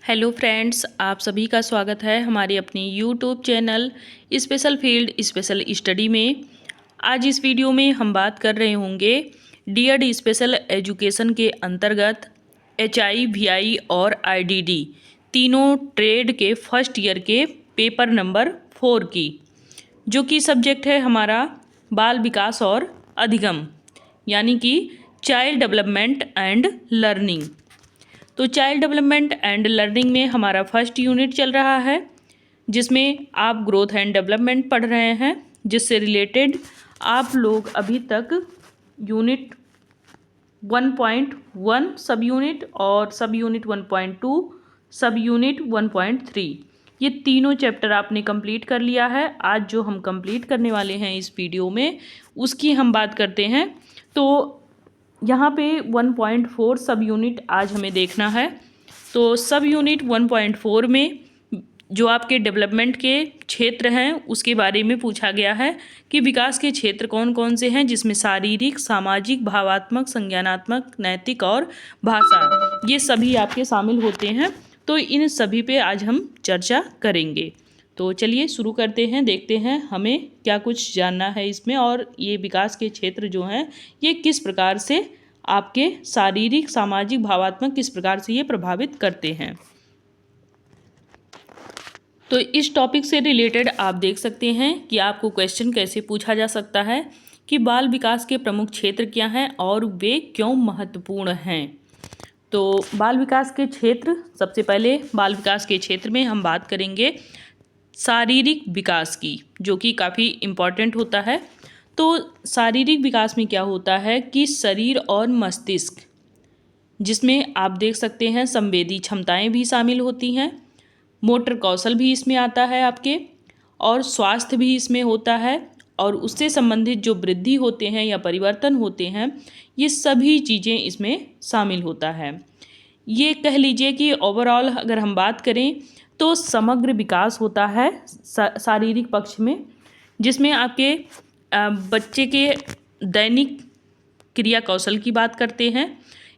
Hello friends, आप सभी का स्वागत है हमारे अपने YouTube channel special field special study में। आज इस वीडियो में हम बात कर रहे होंगे डीएड स्पेशल एजुकेशन के अंतर्गत एचआई, वीआई और आईडीडी तीनों ट्रेड के फर्स्ट ईयर के पेपर नंबर 4 की, जो कि सब्जेक्ट है हमारा बाल विकास और अधिगम, यानी कि चाइल्ड डेवलपमेंट एंड लर्निंग। तो चाइल्ड डेवलपमेंट एंड लर्निंग में हमारा फर्स्ट यूनिट चल रहा है, जिसमें आप ग्रोथ एंड डेवलपमेंट पढ़ रहे हैं, जिससे रिलेटेड आप लोग अभी तक यूनिट 1.1 सब यूनिट और सब यूनिट 1.2 सब यूनिट 1.3 ये तीनों चैप्टर आपने कंप्लीट कर लिया है। आज जो हम कंप्लीट करने वाले हैं इस वीडियो में, उसकी हम बात करते हैं। तो यहाँ पे 1.4 सब यूनिट आज हमें देखना है। तो सब यूनिट 1.4 में जो आपके डेवलपमेंट के क्षेत्र हैं उसके बारे में पूछा गया है कि विकास के क्षेत्र कौन कौन से हैं, जिसमें शारीरिक, सामाजिक, भावात्मक, संज्ञानात्मक, नैतिक और भाषा, ये सभी आपके शामिल होते हैं। तो इन सभी पे आज हम चर्चा करेंगे। तो चलिए शुरू करते हैं, देखते हैं हमें क्या कुछ जानना है इसमें, और ये विकास के क्षेत्र जो हैं ये किस प्रकार से आपके शारीरिक, सामाजिक, भावात्मक किस प्रकार से ये प्रभावित करते हैं। तो इस टॉपिक से रिलेटेड आप देख सकते हैं कि आपको क्वेश्चन कैसे पूछा जा सकता है कि बाल विकास के प्रमुख क्षेत्र क्या हैं और वे क्यों महत्वपूर्ण हैं। तो बाल विकास के क्षेत्र, सबसे पहले बाल विकास के क्षेत्र में हम बात करेंगे शारीरिक विकास की, जो कि काफ़ी इम्पॉर्टेंट होता है। तो शारीरिक विकास में क्या होता है कि शरीर और मस्तिष्क, जिसमें आप देख सकते हैं संवेदी क्षमताएं भी शामिल होती हैं, मोटर कौशल भी इसमें आता है आपके, और स्वास्थ्य भी इसमें होता है, और उससे संबंधित जो वृद्धि होते हैं या परिवर्तन होते हैं, ये सभी चीज़ें इसमें शामिल होता है। ये कह लीजिए कि ओवरऑल अगर हम बात करें तो समग्र विकास होता है शारीरिक पक्ष में, जिसमें आपके बच्चे के दैनिक क्रिया कौशल की बात करते हैं।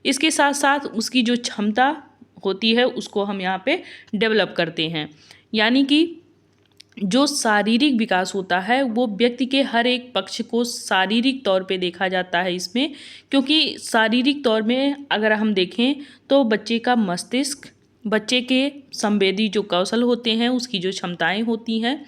इसके साथ साथ उसकी जो क्षमता होती है उसको हम यहाँ पे डेवलप करते हैं। यानी कि जो शारीरिक विकास होता है वो व्यक्ति के हर एक पक्ष को शारीरिक तौर पे देखा जाता है इसमें, क्योंकि शारीरिक तौर में अगर हम देखें तो बच्चे का मस्तिष्क, बच्चे के संवेदी जो कौशल होते हैं, उसकी जो क्षमताएं होती हैं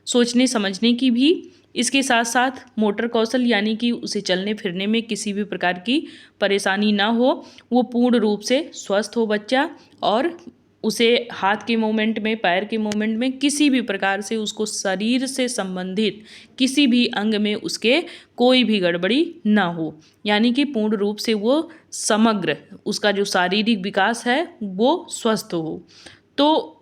सोचने समझने की भी, इसके साथ साथ मोटर कौशल, यानी कि उसे चलने फिरने में किसी भी प्रकार की परेशानी ना हो, वो पूर्ण रूप से स्वस्थ हो बच्चा, और उसे हाथ के मूवमेंट में, पैर के मूवमेंट में, किसी भी प्रकार से उसको शरीर से संबंधित किसी भी अंग में उसके कोई भी गड़बड़ी ना हो, यानी कि पूर्ण रूप से वो समग्र, उसका जो शारीरिक विकास है वो स्वस्थ हो। तो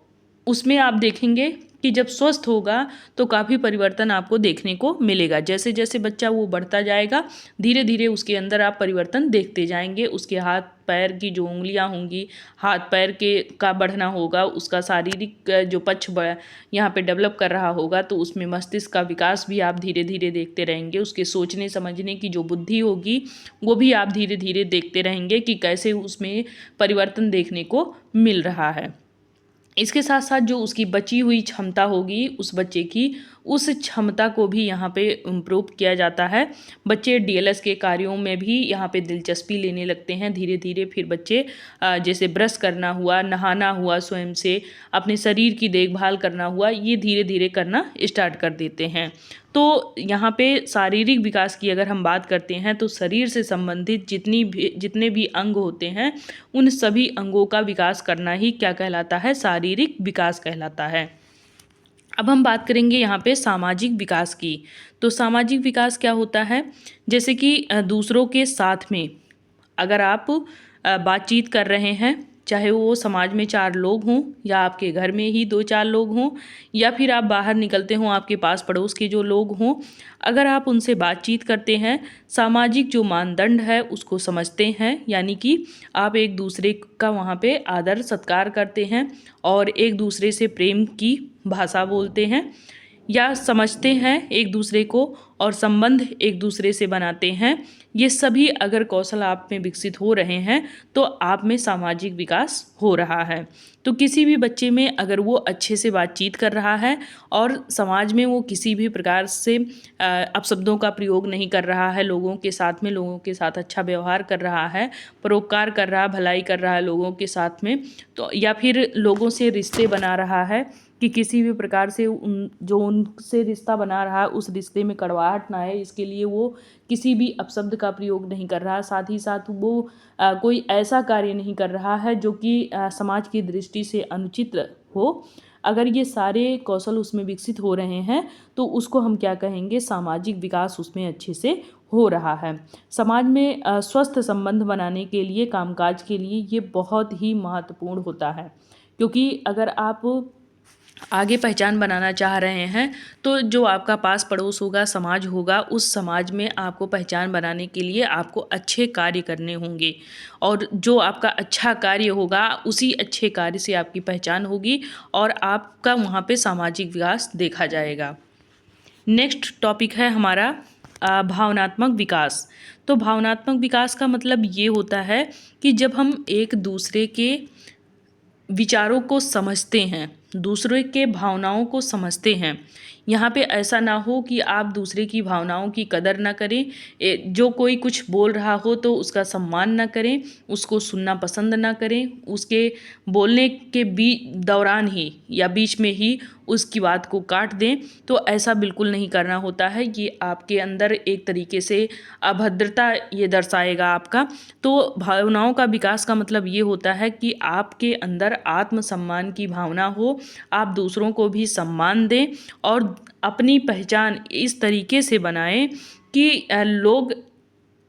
उसमें आप देखेंगे कि जब स्वस्थ होगा तो काफ़ी परिवर्तन आपको देखने को मिलेगा। जैसे जैसे बच्चा वो बढ़ता जाएगा, धीरे धीरे उसके अंदर आप परिवर्तन देखते जाएंगे। उसके हाथ पैर की जो उंगलियां होंगी, हाथ पैर के का बढ़ना होगा, उसका शारीरिक जो पक्ष यहाँ पे डेवलप कर रहा होगा, तो उसमें मस्तिष्क का विकास भी आप धीरे धीरे देखते रहेंगे। उसके सोचने समझने की जो बुद्धि होगी वो भी आप धीरे धीरे देखते रहेंगे कि कैसे उसमें परिवर्तन देखने को मिल रहा है। इसके साथ साथ जो उसकी बची हुई क्षमता होगी उस बच्चे की, उस क्षमता को भी यहाँ पे इम्प्रूव किया जाता है। बच्चे डीएलएस के कार्यों में भी यहाँ पे दिलचस्पी लेने लगते हैं धीरे धीरे। फिर बच्चे जैसे ब्रश करना हुआ, नहाना हुआ, स्वयं से अपने शरीर की देखभाल करना हुआ, ये धीरे धीरे करना स्टार्ट कर देते हैं। तो यहाँ पे शारीरिक विकास की अगर हम बात करते हैं तो शरीर से संबंधित जितने भी अंग होते हैं, उन सभी अंगों का विकास करना ही क्या कहलाता है, शारीरिक विकास कहलाता है। अब हम बात करेंगे यहाँ पे सामाजिक विकास की। तो सामाजिक विकास क्या होता है, जैसे कि दूसरों के साथ में अगर आप बातचीत कर रहे हैं, चाहे वो समाज में 4 लोग हों या आपके घर में ही 2-4 लोग हों, या फिर आप बाहर निकलते हों, आपके पास पड़ोस के जो लोग हों, अगर आप उनसे बातचीत करते हैं, सामाजिक जो मानदंड है उसको समझते हैं, यानी कि आप एक दूसरे का वहाँ पे आदर सत्कार करते हैं और एक दूसरे से प्रेम की भाषा बोलते हैं, या समझते हैं एक दूसरे को और संबंध एक दूसरे से बनाते हैं, ये सभी अगर कौशल आप में विकसित हो रहे हैं तो आप में सामाजिक विकास हो रहा है। तो किसी भी बच्चे में अगर वो अच्छे से बातचीत कर रहा है और समाज में वो किसी भी प्रकार से अपशब्दों का प्रयोग नहीं कर रहा है, लोगों के साथ अच्छा व्यवहार कर रहा है, परोपकार कर रहा है, भलाई कर रहा है लोगों के साथ में, तो या फिर लोगों से रिश्ते बना रहा है कि किसी भी प्रकार से उनसे रिश्ता बना रहा है उस रिश्ते में कड़वाहट ना आए, इसके लिए वो किसी भी अपशब्द का प्रयोग नहीं कर रहा है। साथ ही साथ वो कोई ऐसा कार्य नहीं कर रहा है जो कि समाज की दृष्टि से अनुचित हो। अगर ये सारे कौशल उसमें विकसित हो रहे हैं तो उसको हम क्या कहेंगे, सामाजिक विकास उसमें अच्छे से हो रहा है। समाज में स्वस्थ संबंध बनाने के लिए, कामकाज के लिए ये बहुत ही महत्वपूर्ण होता है, क्योंकि अगर आप आगे पहचान बनाना चाह रहे हैं तो जो आपका पास पड़ोस होगा, समाज होगा, उस समाज में आपको पहचान बनाने के लिए आपको अच्छे कार्य करने होंगे, और जो आपका अच्छा कार्य होगा उसी अच्छे कार्य से आपकी पहचान होगी और आपका वहाँ पे सामाजिक विकास देखा जाएगा। नेक्स्ट टॉपिक है हमारा भावनात्मक विकास। तो भावनात्मक विकास का मतलब ये होता है कि जब हम एक दूसरे के विचारों को समझते हैं, दूसरे के भावनाओं को समझते हैं। यहाँ पे ऐसा ना हो कि आप दूसरे की भावनाओं की कदर ना करें, जो कोई कुछ बोल रहा हो तो उसका सम्मान ना करें, उसको सुनना पसंद ना करें, उसके बोलने के दौरान ही या बीच में ही उसकी बात को काट दें। तो ऐसा बिल्कुल नहीं करना होता है, ये आपके अंदर एक तरीके से अभद्रता ये दर्शाएगा आपका। तो भावनाओं का विकास का मतलब ये होता है कि आपके अंदर आत्मसम्मान की भावना हो, आप दूसरों को भी सम्मान दें और अपनी पहचान इस तरीके से बनाएं कि लोग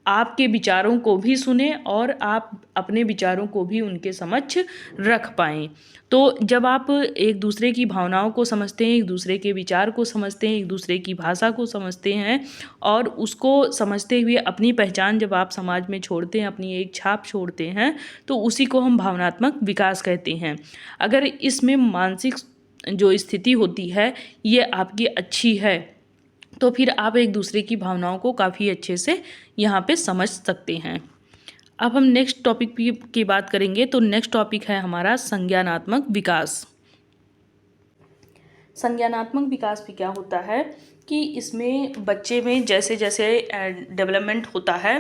आपके विचारों को भी सुने और आप अपने विचारों को भी उनके समक्ष रख पाएँ। तो जब आप एक दूसरे की भावनाओं को समझते हैं, एक दूसरे के विचार को समझते हैं, एक दूसरे की भाषा को समझते हैं और उसको समझते हुए अपनी पहचान जब आप समाज में छोड़ते हैं, अपनी एक छाप छोड़ते हैं, तो उसी को हम भावनात्मक विकास कहते हैं। अगर इसमें मानसिक जो स्थिति होती है ये आपकी अच्छी है तो फिर आप एक दूसरे की भावनाओं को काफ़ी अच्छे से यहाँ पे समझ सकते हैं। अब हम नेक्स्ट टॉपिक की बात करेंगे। तो नेक्स्ट टॉपिक है हमारा संज्ञानात्मक विकास। संज्ञानात्मक विकास भी क्या होता है कि इसमें बच्चे में जैसे जैसे डेवलपमेंट होता है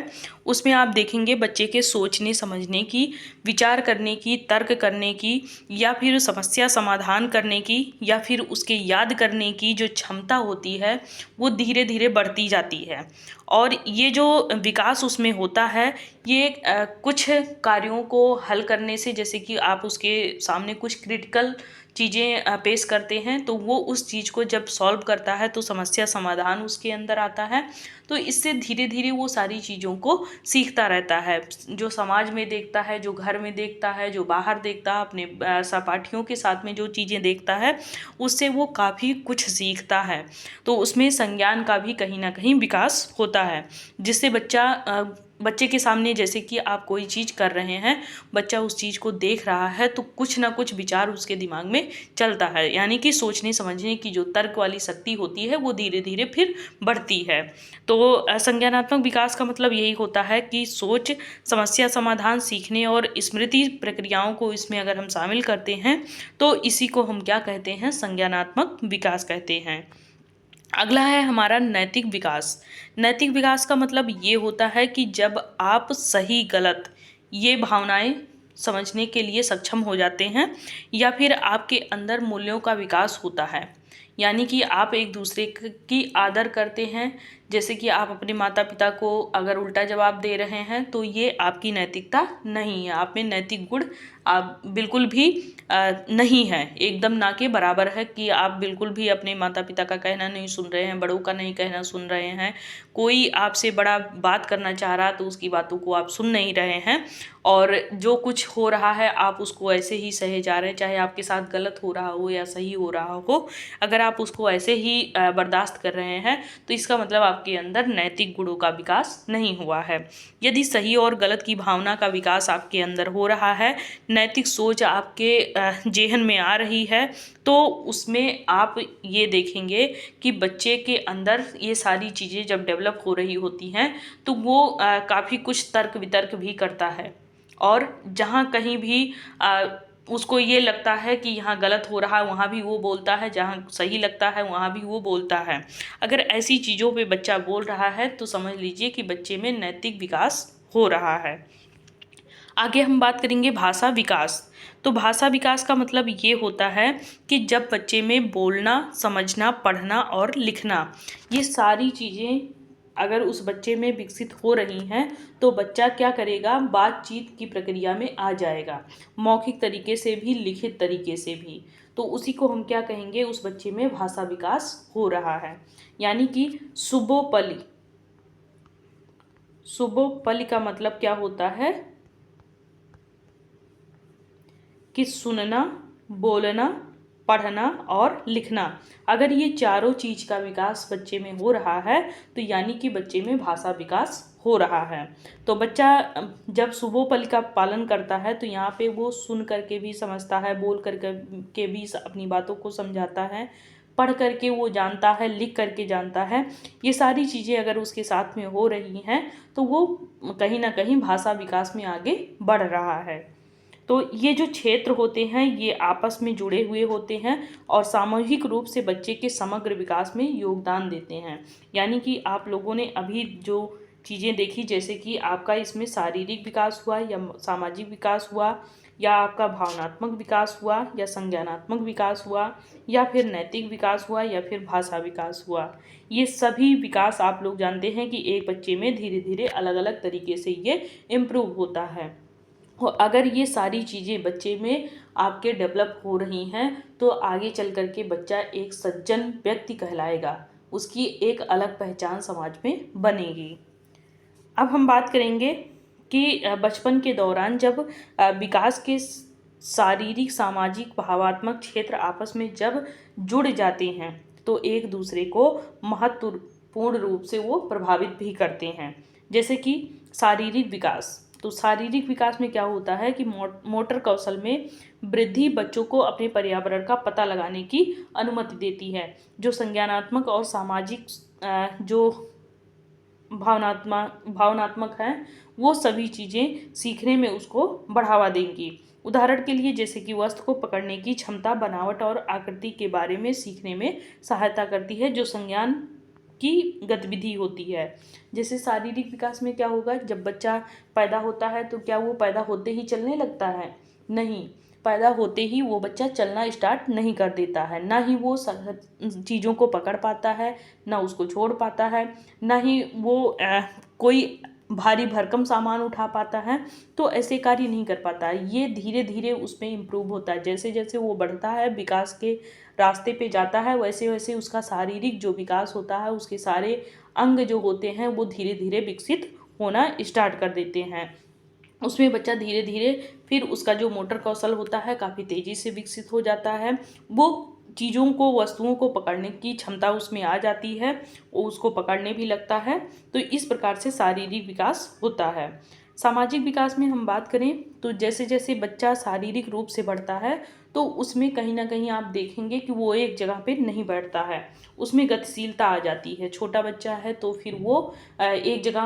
उसमें आप देखेंगे बच्चे के सोचने समझने की, विचार करने की, तर्क करने की या फिर समस्या समाधान करने की या फिर उसके याद करने की जो क्षमता होती है वो धीरे धीरे बढ़ती जाती है। और ये जो विकास उसमें होता है ये कुछ कार्यों को हल करने से, जैसे कि आप उसके सामने कुछ क्रिटिकल चीज़ें पेश करते हैं तो वो उस चीज़ को जब सॉल्व करता है तो समस्या समाधान उसके अंदर आता है। तो इससे धीरे धीरे वो सारी चीज़ों को सीखता रहता है, जो समाज में देखता है, जो घर में देखता है, जो बाहर देखता है, अपने सहपाठियों के साथ में जो चीज़ें देखता है उससे वो काफ़ी कुछ सीखता है। तो उसमें संज्ञान का भी कहीं ना कहीं विकास होता है, जिससे बच्चे के सामने जैसे कि आप कोई चीज़ कर रहे हैं, बच्चा उस चीज़ को देख रहा है तो कुछ ना कुछ विचार उसके दिमाग में चलता है, यानी कि सोचने समझने की जो तर्क वाली शक्ति होती है वो धीरे धीरे फिर बढ़ती है। तो संज्ञानात्मक विकास का मतलब यही होता है कि सोच, समस्या समाधान, सीखने और स्मृति प्रक्रियाओं को इसमें अगर हम शामिल करते हैं तो इसी को हम क्या कहते हैं, संज्ञानात्मक विकास कहते हैं। अगला है हमारा नैतिक विकास। नैतिक विकास का मतलब ये होता है कि जब आप सही गलत ये भावनाएं समझने के लिए सक्षम हो जाते हैं या फिर आपके अंदर मूल्यों का विकास होता है, यानी कि आप एक दूसरे की आदर करते हैं। जैसे कि आप अपने माता पिता को अगर उल्टा जवाब दे रहे हैं तो ये आपकी नैतिकता नहीं है, आप में नैतिक गुण आप बिल्कुल भी नहीं है, एकदम ना के बराबर है कि आप बिल्कुल भी अपने माता पिता का कहना नहीं सुन रहे हैं, बड़ों का नहीं कहना सुन रहे हैं। कोई आपसे बड़ा बात करना चाह रहा तो उसकी बातों को आप सुन नहीं रहे हैं और जो कुछ हो रहा है आप उसको ऐसे ही सहे जा रहे हैं, चाहे आपके साथ गलत हो रहा हो या सही हो रहा हो। अगर आप उसको ऐसे ही बर्दाश्त कर रहे हैं तो इसका मतलब आपके अंदर नैतिक गुणों का विकास नहीं हुआ है। यदि सही और गलत की भावना का विकास आपके अंदर हो रहा है, नैतिक सोच आपके जेहन में आ रही है, तो उसमें आप ये देखेंगे कि बच्चे के अंदर ये सारी चीज़ें जब डेवलप हो रही होती हैं तो वो काफ़ी कुछ तर्क वितर्क भी करता है, और जहाँ कहीं भी उसको ये लगता है कि यहाँ गलत हो रहा है वहाँ भी वो बोलता है, जहाँ सही लगता है वहाँ भी वो बोलता है। अगर ऐसी चीज़ों पे बच्चा बोल रहा है तो समझ लीजिए कि बच्चे में नैतिक विकास हो रहा है। आगे हम बात करेंगे भाषा विकास। तो भाषा विकास का मतलब ये होता है कि जब बच्चे में बोलना, समझना, पढ़ना और लिखना, ये सारी चीज़ें अगर उस बच्चे में विकसित हो रही हैं तो बच्चा क्या करेगा, बातचीत की प्रक्रिया में आ जाएगा, मौखिक तरीके से भी, लिखित तरीके से भी। तो उसी को हम क्या कहेंगे, उस बच्चे में भाषा विकास हो रहा है। यानी कि सुबोपली, सुबोपली का मतलब क्या होता है कि सुनना, बोलना, पढ़ना और लिखना। अगर ये चारों चीज़ का विकास बच्चे में हो रहा है तो यानी कि बच्चे में भाषा विकास हो रहा है। तो बच्चा जब सुबोपली का पालन करता है तो यहाँ पे वो सुन करके भी समझता है, बोल के भी अपनी बातों को समझाता है, पढ़ करके वो जानता है, लिख करके जानता है। ये सारी चीज़ें अगर उसके साथ में हो रही हैं तो वो कहीं ना कहीं भाषा विकास में आगे बढ़ रहा है। तो ये जो क्षेत्र होते हैं ये आपस में जुड़े हुए होते हैं और सामूहिक रूप से बच्चे के समग्र विकास में योगदान देते हैं। यानी कि आप लोगों ने अभी जो चीज़ें देखी, जैसे कि आपका इसमें शारीरिक विकास हुआ या सामाजिक विकास हुआ या आपका भावनात्मक विकास हुआ या संज्ञानात्मक विकास हुआ या फिर नैतिक विकास हुआ या फिर भाषा विकास हुआ, ये सभी विकास आप लोग जानते हैं कि एक बच्चे में धीरे धीरे अलग अलग तरीके से ये इम्प्रूव होता है। और अगर ये सारी चीज़ें बच्चे में आपके डेवलप हो रही हैं तो आगे चल कर के बच्चा एक सज्जन व्यक्ति कहलाएगा, उसकी एक अलग पहचान समाज में बनेगी। अब हम बात करेंगे कि बचपन के दौरान जब विकास के शारीरिक, सामाजिक, भावात्मक क्षेत्र आपस में जब जुड़ जाते हैं तो एक दूसरे को महत्वपूर्ण रूप से वो प्रभावित भी करते हैं। जैसे कि शारीरिक विकास, तो शारीरिक विकास में क्या होता है कि मोटर कौशल में वृद्धि बच्चों को अपने पर्यावरण का पता लगाने की अनुमति देती है। जो संज्ञानात्मक और सामाजिक जो भावनात्मक हैं वो सभी चीज़ें सीखने में उसको बढ़ावा देंगी। उदाहरण के लिए जैसे कि वस्तु को पकड़ने की क्षमता, बनावट और आकृति के बारे में सीखने में सहायता करती है, जो संज्ञान की गतिविधि होती है। जैसे शारीरिक विकास में क्या होगा, जब बच्चा पैदा होता है तो क्या वो पैदा होते ही चलने लगता है? नहीं, पैदा होते ही वो बच्चा चलना स्टार्ट नहीं कर देता है, ना ही वो चीज़ों को पकड़ पाता है, ना उसको छोड़ पाता है, ना ही वो कोई भारी भरकम सामान उठा पाता है। तो ऐसे कार्य नहीं कर पाता है। ये धीरे धीरे उसमें इम्प्रूव होता है, जैसे जैसे वो बढ़ता है, विकास के रास्ते पे जाता है, वैसे वैसे उसका शारीरिक जो विकास होता है, उसके सारे अंग जो होते हैं वो धीरे धीरे विकसित होना स्टार्ट कर देते हैं। उसमें बच्चा धीरे धीरे फिर उसका जो मोटर कौशल होता है काफ़ी तेज़ी से विकसित हो जाता है। वो चीज़ों को, वस्तुओं को पकड़ने की क्षमता उसमें आ जाती है, वो उसको पकड़ने भी लगता है। तो इस प्रकार से शारीरिक विकास होता है। सामाजिक विकास में हम बात करें तो जैसे जैसे बच्चा शारीरिक रूप से बढ़ता है तो उसमें कहीं ना कहीं आप देखेंगे कि वो एक जगह पे नहीं बैठता है, उसमें गतिशीलता आ जाती है। छोटा बच्चा है तो फिर वो एक जगह,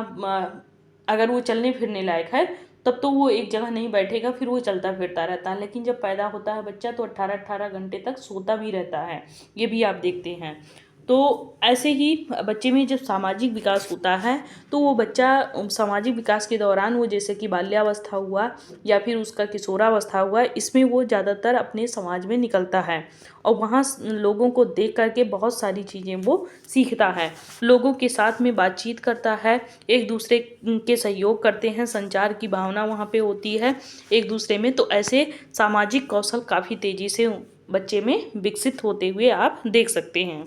अगर वो चलने फिरने लायक है तब तो वो एक जगह नहीं बैठेगा, फिर वो चलता फिरता रहता है। लेकिन जब पैदा होता है बच्चा तो 18-18 घंटे तक सोता भी रहता है, ये भी आप देखते हैं। तो ऐसे ही बच्चे में जब सामाजिक विकास होता है तो वो बच्चा सामाजिक विकास के दौरान वो जैसे कि बाल्यावस्था हुआ या फिर उसका किशोरावस्था हुआ, इसमें वो ज़्यादातर अपने समाज में निकलता है और वहाँ लोगों को देख करके बहुत सारी चीज़ें वो सीखता है, लोगों के साथ में बातचीत करता है, एक दूसरे के सहयोग करते हैं, संचार की भावना वहाँ पे होती है एक दूसरे में। तो ऐसे सामाजिक कौशल काफ़ी तेज़ी से बच्चे में विकसित होते हुए आप देख सकते हैं।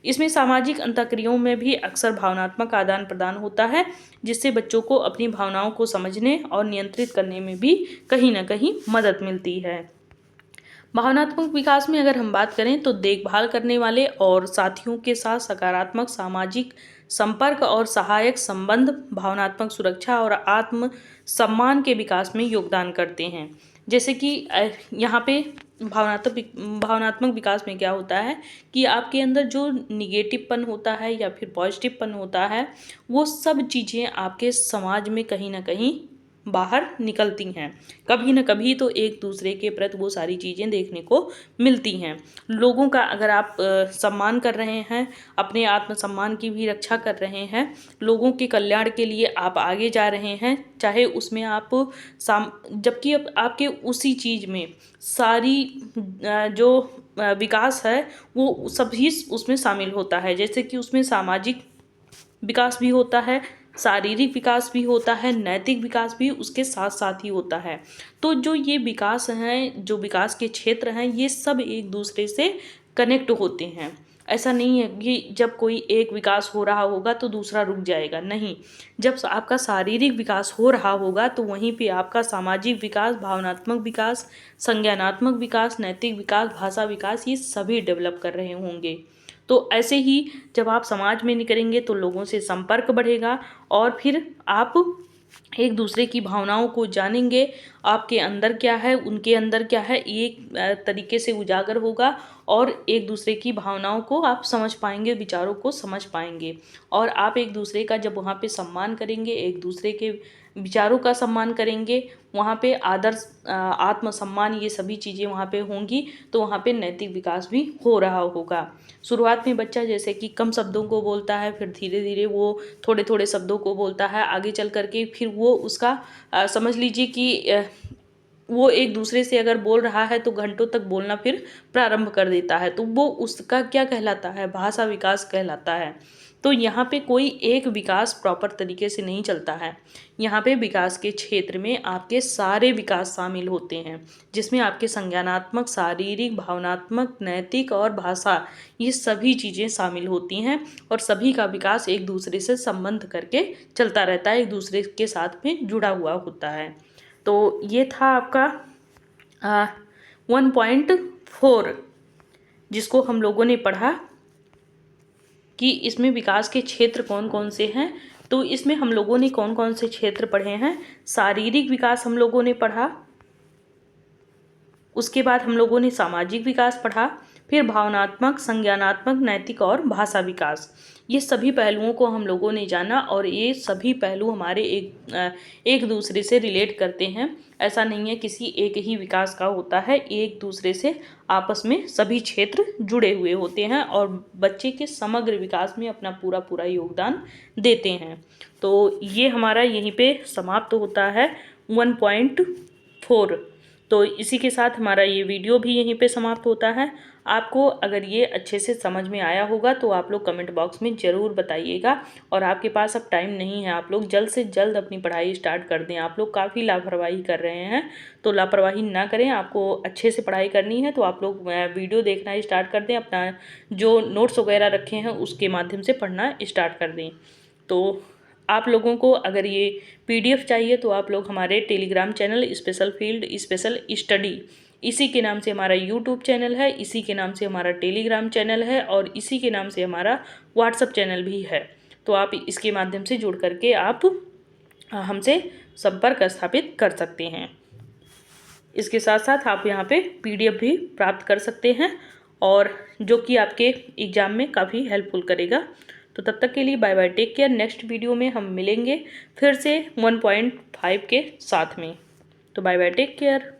इसमें सामाजिक अंतःक्रियाओं में भी अक्सर भावनात्मक आदान प्रदान होता है, जिससे बच्चों को अपनी भावनाओं को समझने और नियंत्रित करने में भी कहीं ना कहीं मदद मिलती है। भावनात्मक विकास में अगर हम बात करें तो देखभाल करने वाले और साथियों के साथ सकारात्मक सामाजिक संपर्क और सहायक संबंध भावनात्मक सुरक्षा और आत्म सम्मान के विकास में योगदान करते हैं। जैसे कि यहाँ पे भावनात्मक विकास में क्या होता है कि आपके अंदर जो निगेटिवपन होता है या फिर पॉजिटिवपन होता है, वो सब चीज़ें आपके समाज में कहीं ना कहीं बाहर निकलती हैं। कभी न कभी तो एक दूसरे के प्रति वो सारी चीज़ें देखने को मिलती हैं। लोगों का अगर आप सम्मान कर रहे हैं, अपने आत्मसम्मान की भी रक्षा कर रहे हैं, लोगों के कल्याण के लिए आप आगे जा रहे हैं, चाहे उसमें आप जबकि आपके उसी चीज़ में सारी जो विकास है वो सभी उसमें शामिल होता है। जैसे कि उसमें सामाजिक विकास भी होता है, शारीरिक विकास भी होता है, नैतिक विकास भी उसके साथ साथ ही होता है। तो जो ये विकास हैं, जो विकास के क्षेत्र हैं, ये सब एक दूसरे से कनेक्ट होते हैं। ऐसा नहीं है कि जब कोई एक विकास हो रहा होगा तो दूसरा रुक जाएगा, नहीं। जब आपका शारीरिक विकास हो रहा होगा तो वहीं पे आपका सामाजिक विकास, भावनात्मक विकास, संज्ञानात्मक विकास, नैतिक विकास, भाषा विकास, ये सभी डेवलप कर रहे होंगे। तो ऐसे ही जब आप समाज में निकलेंगे तो लोगों से संपर्क बढ़ेगा और फिर आप एक दूसरे की भावनाओं को जानेंगे, आपके अंदर क्या है, उनके अंदर क्या है, एक तरीके से उजागर होगा और एक दूसरे की भावनाओं को आप समझ पाएंगे, विचारों को समझ पाएंगे। और आप एक दूसरे का जब वहाँ पे सम्मान करेंगे, एक दूसरे के विचारों का सम्मान करेंगे, वहाँ पे आदर, आत्मसम्मान, ये सभी चीज़ें वहाँ पे होंगी, तो वहाँ पे नैतिक विकास भी हो रहा होगा। शुरुआत में बच्चा जैसे कि कम शब्दों को बोलता है, फिर धीरे धीरे वो थोड़े थोड़े शब्दों को बोलता है, आगे चल करके फिर वो उसका समझ लीजिए कि वो एक दूसरे से अगर बोल रहा है तो घंटों तक बोलना फिर प्रारंभ कर देता है। तो वो उसका क्या कहलाता है, भाषा विकास कहलाता है। तो यहाँ पे कोई एक विकास प्रॉपर तरीके से नहीं चलता है। यहाँ पे विकास के क्षेत्र में आपके सारे विकास शामिल होते हैं, जिसमें आपके संज्ञानात्मक, शारीरिक, भावनात्मक, नैतिक और भाषा, ये सभी चीज़ें शामिल होती हैं और सभी का विकास एक दूसरे से संबंध करके चलता रहता है, एक दूसरे के साथ में जुड़ा हुआ होता है। तो ये था आपका 1.4, जिसको हम लोगों ने पढ़ा कि इसमें विकास के क्षेत्र कौन कौन से हैं। तो इसमें हम लोगों ने कौन कौन से क्षेत्र पढ़े हैं। शारीरिक विकास हम लोगों ने पढ़ा, उसके बाद हम लोगों ने सामाजिक विकास पढ़ा, फिर भावनात्मक, संज्ञानात्मक, नैतिक और भाषा विकास। ये सभी पहलुओं को हम लोगों ने जाना और ये सभी पहलू हमारे एक दूसरे से रिलेट करते हैं। ऐसा नहीं है किसी एक ही विकास का होता है, एक दूसरे से आपस में सभी क्षेत्र जुड़े हुए होते हैं और बच्चे के समग्र विकास में अपना पूरा पूरा योगदान देते हैं। तो ये हमारा यहीं पे समाप्त होता है 1.4। तो इसी के साथ हमारा ये वीडियो भी यहीं पे समाप्त होता है। आपको अगर ये अच्छे से समझ में आया होगा तो आप लोग कमेंट बॉक्स में ज़रूर बताइएगा। और आपके पास अब टाइम नहीं है, आप लोग जल्द से जल्द अपनी पढ़ाई स्टार्ट कर दें। आप लोग काफ़ी लापरवाही कर रहे हैं, तो लापरवाही ना करें। आपको अच्छे से पढ़ाई करनी है तो आप लोग वीडियो देखना स्टार्ट कर दें, अपना जो नोट्स वगैरह रखे हैं उसके माध्यम से पढ़ना स्टार्ट कर दें। तो आप लोगों को अगर ये PDF चाहिए तो आप लोग हमारे Telegram channel special field special study, इसी के नाम से हमारा YouTube चैनल है, इसी के नाम से हमारा टेलीग्राम चैनल है और इसी के नाम से हमारा WhatsApp चैनल भी है। तो आप इसके माध्यम से जुड़ करके आप हमसे संपर्क स्थापित कर सकते हैं। इसके साथ साथ आप यहाँ पे PDF भी प्राप्त कर सकते हैं और जो कि आपके एग्ज़ाम में काफ़ी हेल्पफुल करेगा। तो तब तक के लिए bye bye, take care. Next video में हम मिलेंगे फिर से 1.5 के साथ में। तो बाय बाय, टेक केयर।